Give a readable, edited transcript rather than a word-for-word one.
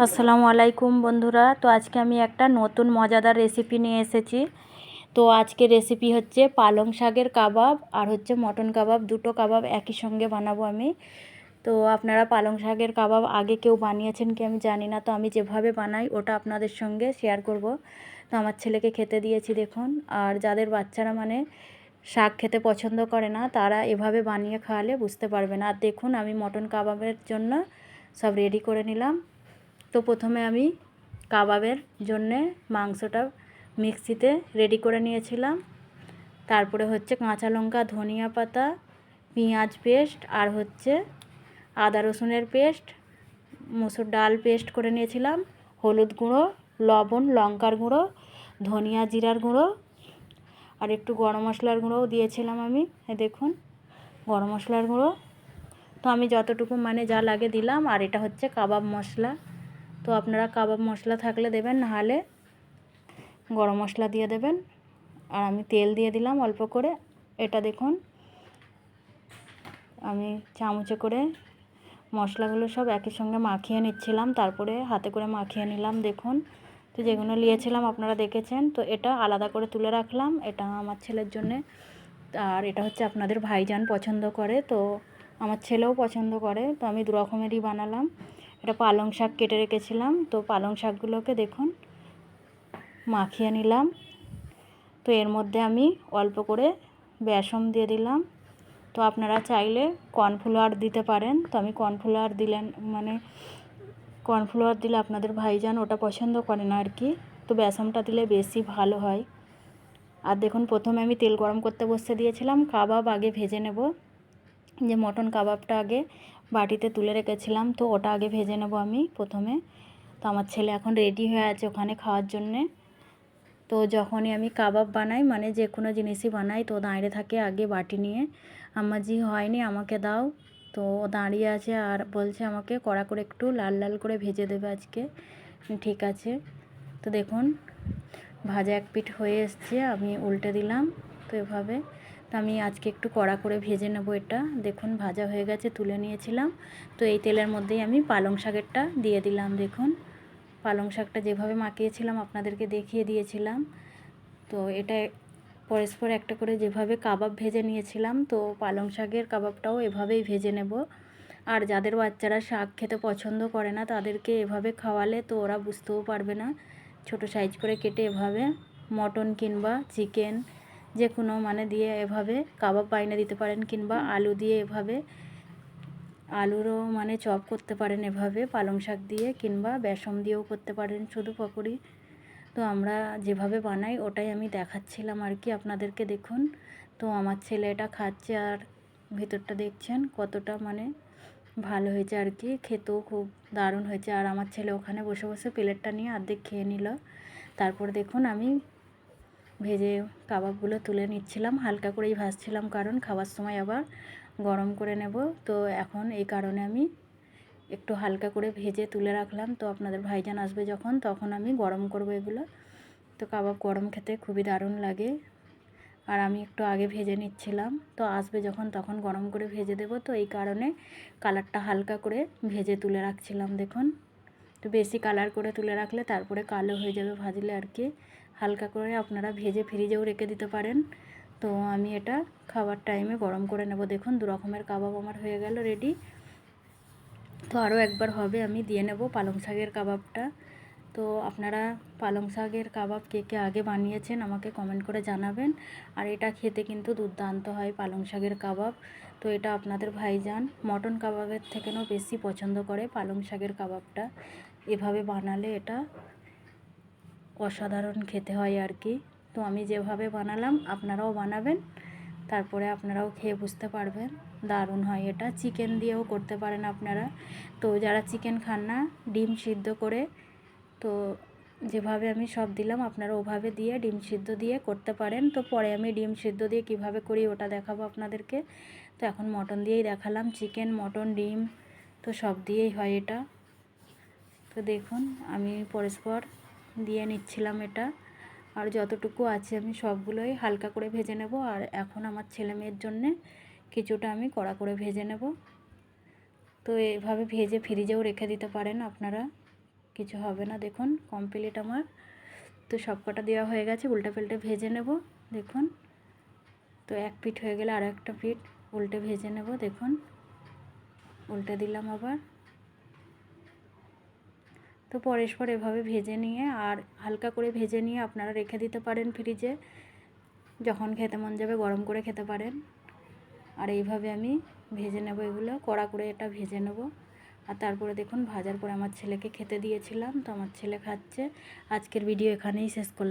আসসালামু আলাইকুম বন্ধুরা। তো আজকে আমি একটা নতুন মজাদার রেসিপি নিয়ে এসেছি। তো আজকে রেসিপি হচ্ছে পালং শাকের কাবাব আর হচ্ছে মটন কাবাব, দুটো কাবাব একই সঙ্গে বানাবো আমি। তো আপনারা পালং শাকের কাবাব আগে কেউ বানিয়েছেন কি আমি জানি না, তো আমি যেভাবে বানাই ওটা আপনাদের সঙ্গে শেয়ার করব। তো আমার ছেলেকে খেতে দিয়েছি দেখুন। আর যাদের বাচ্চারা শাক খেতে পছন্দ করে না, তারা এভাবে বানিয়ে খাওয়ালে বুঝতে পারবে না। আর দেখুন আমি মটন কাবাবের জন্য সব রেডি করে নিলাম। তো প্রথমে আমি কাবাবের জন্যে মাংসটা মিক্সিতে রেডি করে নিয়েছিলাম। তারপরে হচ্ছে কাঁচা লঙ্কা, ধনিয়া পাতা, পেঁয়াজ পেস্ট আর হচ্ছে আদা রসুনের পেস্ট, মসুর ডাল পেস্ট করে নিয়েছিলাম, হলুদ গুঁড়ো, লবণ, লঙ্কার গুঁড়ো, ধনিয়া জিরার গুঁড়ো আর একটু গরম মশলার গুঁড়োও দিয়েছিলাম আমি। দেখুন গরম মশলার গুঁড়ো। তো আমি যতটুকু যা লাগে দিলাম। আর এটা হচ্ছে কাবাব মশলা। তো আপনারা কাবাব মশলা থাকলে দেবেন, নাহলে গরম মশলা দিয়ে দেবেন। আর আমি তেল দিয়ে দিলাম অল্প করে। এটা দেখুন আমি চামচে করে মশলাগুলো সব একই সঙ্গে মাখিয়ে নিচ্ছিলাম, তারপরে হাতে করে মাখিয়ে নিলাম দেখুন। তো যেগুলো নিয়েছিলাম আপনারা দেখেছেন। তো এটা আলাদা করে তুলে রাখলাম, এটা আমার ছেলের জন্যে। আর এটা হচ্ছে আপনাদের ভাইজান পছন্দ করে, তো আমার ছেলেও পছন্দ করে, তো আমি দু রকমেরই বানালাম। এটা পালং শাক কেটে রেখেছিলাম, তো পালং শাকগুলোকে দেখুন মাখিয়ে নিলাম। তো এর মধ্যে আমি অল্প করে বেসন দিয়ে দিলাম। তো আপনারা চাইলে কর্নফ্লাওয়ার দিতে পারেন, তো আমি কর্নফ্লাওয়ার কর্নফ্লাওয়ার দিলে আপনাদের ভাইজান ওটা পছন্দ করে না আর কি। তো বেসনটা দিলে বেশি ভালো হয়। আর দেখুন প্রথমে আমি তেল গরম করতে বসিয়ে দিয়েছিলাম। কাবাব আগে ভেজে নেব, যে মটন কাবাবটা আগে বাটিতে তুলে রেখেছিলাম, তো ওটা আগে ভেজে নেব আমি প্রথমে। তো আমার ছেলে এখন রেডি হয়ে আছে ওখানে খাওয়ার জন্যে। তো যখনই আমি কাবাব বানাই, যে কোনো জিনিসই বানাই, তো দাঁড়িয়ে থাকে আগে বাটি নিয়ে, আম্মাজি হয়নি আমাকে দাও। তো দাঁড়িয়ে আছে আর বলছে আমাকে কড়া করে একটু লাল লাল করে ভেজে দেবে আজকে। ঠিক আছে। তো দেখুন ভাজা এক পিঠ হয়ে এসছে, আমি উল্টে দিলাম। তো এভাবে তো আমি আজকে একটু কড়া করে ভেজে নেব এটা। দেখুন ভাজা হয়ে গেছে, তুলে নিয়েছিলাম। তো এই তেলের মধ্যেই আমি পালং শাকেরটা দিয়ে দিলাম। দেখুন পালং শাকটা যেভাবে মাখিয়েছিলাম আপনাদেরকে দেখিয়ে দিয়েছিলাম। তো এটা পরস্পর একটা করে যেভাবে কাবাব ভেজে নিয়েছিলাম, তো পালং শাকের কাবাবটাও এভাবেই ভেজে নেব। আর যাদের বাচ্চারা শাক খেতে পছন্দ করে না, তাদেরকে এভাবে খাওয়ালে তো ওরা বুঝতেও পারবে না। ছোট সাইজ করে কেটে এভাবে মটন কিংবা চিকেন যে কোনো দিয়ে এভাবে কাবাব বানিয়ে দিতে পারেন, কিংবা আলু দিয়ে এভাবে আলুরও চপ করতে পারেন এভাবে পালং শাক দিয়ে, কিংবা বেসন দিয়েও করতে পারেন শুধু পকোড়ি। তো আমরা যেভাবে বানাই ওটাই আমি দেখাচ্ছিলাম আর কি আপনাদেরকে। দেখুন তো আমার ছেলে এটা খাচ্ছে, আর ভিতরটা দেখছেন কতটা ভালো হয়েছে আর কি, খেতেও খুব দারুণ হয়েছে। আর আমার ছেলে ওখানে বসে বসে প্লেটটা নিয়ে অর্ধেক খেয়ে নিল। তারপর দেখুন আমি ভেজে কাবাবগুলো তুলে নিচ্ছিলাম, হালকা করেই ভাজছিলাম, কারণ খাওয়ার সময় আবার গরম করে নেব। তো এখন এই কারণে আমি একটু হালকা করে ভেজে তুলে রাখলাম। তো আপনাদের ভাইজান আসবে যখন, তখন আমি গরম করব এগুলো। তো কাবাব গরম খেতে খুবই দারুণ লাগে। আর আমি একটু আগে ভেজে নিচ্ছিলাম, তো আসবে যখন তখন গরম করে ভেজে দেব। তো এই কারণে কালারটা হালকা করে ভেজে তুলে রাখছিলাম দেখুন। তো বেশি কালার করে তুলে রাখলে তারপরে কালো হয়ে যাবে ভাজলে আর কি। হালকা করে আপনারা ভেজে ফ্রিজেও রেখে দিতে পারেন। তো আমি এটা খাবার টাইমে গরম করে নেব। দেখুন দু রকমের কাবাব আমার হয়ে গেল রেডি। তো আরও একবার হবে, আমি দিয়ে নেব পালং শাকের কাবাবটা। তো আপনারা পালং শাকের কাবাব কে কে আগে বানিয়েছেন আমাকে কমেন্ট করে জানাবেন। আর এটা খেতে কিন্তু দুর্দান্ত হয় পালং শাকের কাবাব। তো এটা আপনাদের ভাইজান মটন কাবাবের থেকেও বেশি পছন্দ করে পালং শাকের কাবাবটা। এভাবে বানালে এটা অসাধারণ খেতে হয় আর কি। তো আমি যেভাবে বানালাম আপনারাও বানাবেন, তারপরে আপনারাও খেয়ে বুঝতে পারবেন দারুণ হয়। এটা চিকেন দিয়েও করতে পারেন আপনারা। তো যারা চিকেন খান না, ডিম সিদ্ধ করে, তো যেভাবে আমি সব দিলাম আপনারা ওভাবে দিয়ে ডিম সিদ্ধ দিয়ে করতে পারেন। তো পরে আমি ডিম সিদ্ধ দিয়ে কিভাবে করি ওটা দেখাবো আপনাদেরকে। তো এখন মটন দিয়েই দেখালাম, চিকেন, মটন, ডিম তো সব দিয়েই হয় এটা। তো দেখুন আমি পরস্পর দিয়ে নিচ্ছিলাম এটা। আর যতটুকু আছে আমি সবগুলোই হালকা করে ভেজে নেব। আর এখন আমার ছেলে মেয়ের জন্যে কিছুটা আমি কড়া করে ভেজে নেব। তো এভাবে ভেজে ফ্রিজেও রেখে দিতে পারেন আপনারা। কিছু হবে না। দেখুন কমপ্লিট আমার। তো সব কটা দেওয়া হয়ে গেছে, উল্টে পাল্টে ভেজে নেব। দেখুন, তো এক পিঠ হয়ে গেলে আর একটা পিঠ উল্টে ভেজে নেব। দেখুন উল্টে দিলাম আবার। তো পরস্পর এভাবে ভেজে নিয়ে আর হালকা করে ভেজে নিয়ে আপনারা রেখে দিতে পারেন ফ্রিজে, যখন খেতে মন যাবে গরম করে খেতে পারেন। আর এইভাবে আমি ভেজে নেব, এগুলো কড়া করে এটা ভেজে নেব। আর তারপরে দেখুন ভাজার পরে আমার ছেলেকে খেতে দিয়েছিলাম, তো আমার ছেলে খাচ্ছে। আজকের ভিডিও এখানেই শেষ করলাম।